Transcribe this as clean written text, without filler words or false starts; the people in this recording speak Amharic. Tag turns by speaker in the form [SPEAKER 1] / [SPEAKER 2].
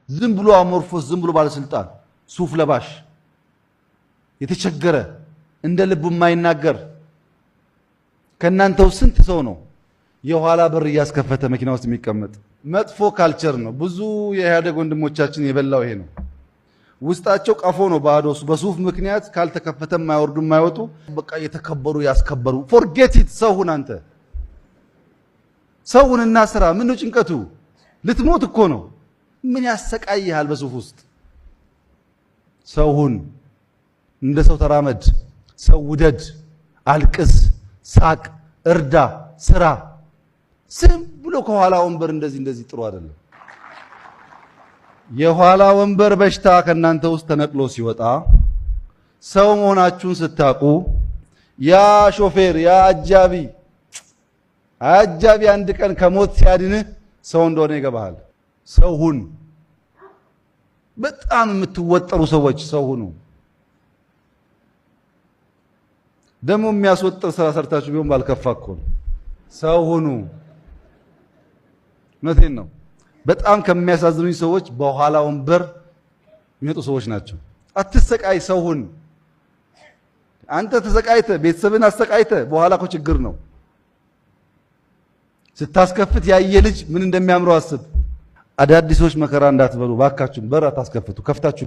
[SPEAKER 1] ዝም ብሎ አሞርፎስ ዝም ብሎ ባለስልጣን ሱፍ ለባሽ የተቸገረ እንደ ልቡ የማይናገር ከናንተው ስንት ሰው ነው የኋላ በር እያስከፈተ መኪና ውስጥ የሚቀመጥ? መጥፎ ካልቸር ነው። ብዙ የኢህአዴግ ወንድሞቻችን የበላው ይሄ ነው። ውስጣቸው ቀፎ ነው ባዶ። በሱፍ ምክንያት ካልተከፈተ የማይወርዱ የማይወጡ በቃ የተከበሩ ያስከበሩ። ፎርጌት ኢት። ሰውን አንተ ሰውንና ስራ ምን ነው ጭንቀቱ? ልትሞት እኮ ነው። ምን ያሰቃይሃል በሱፍ ውስጥ? ሰውን እንደ ሰው ተራመድ፣ ሰው ውደድ፣ አልቅስ፣ ሳቅ፣ እርዳ፣ ስራ። ዝም ብሎ ከኋላ ወንበር እንደዚህ ጥሩ አይደለም። የኋላ ወንበር በሽታ ከናንተ ውስጥ ተነቅሎ ሲወጣ ሰው መሆናችሁን ስታቁ ያ ሾፌር ያ አጃቢ አንድ ቀን ከሞት ሲያድንህ ሰው እንደሆነ ይገባሃል። ሰው ሁን። በጣም የምትወጠሩ ሰዎች ሰው ሁኑ። ደግሞ የሚያስወጥር ስራ ሰርታችሁ ቢሆን ባልከፋ እኮ ነው። ሰው ሁኑ። እውነቴን ነው። በጣም ከሚያሳዝኑኝ ሰዎች በኋላ ወንበር የሚመጡ ሰዎች ናቸው። አትሰቃይ፣ ሰው ሁን። አንተ ተሰቃይተ ቤተሰብን አሰቃይተ በኋላ እኮ ችግር ነው። ስታስከፍት ያየ ልጅ ምን እንደሚያምረው አስብ። አዳዲሶች መከራ እንዳትበሉ ባካችሁ። በር አታስከፍቱ። ከፍታችሁ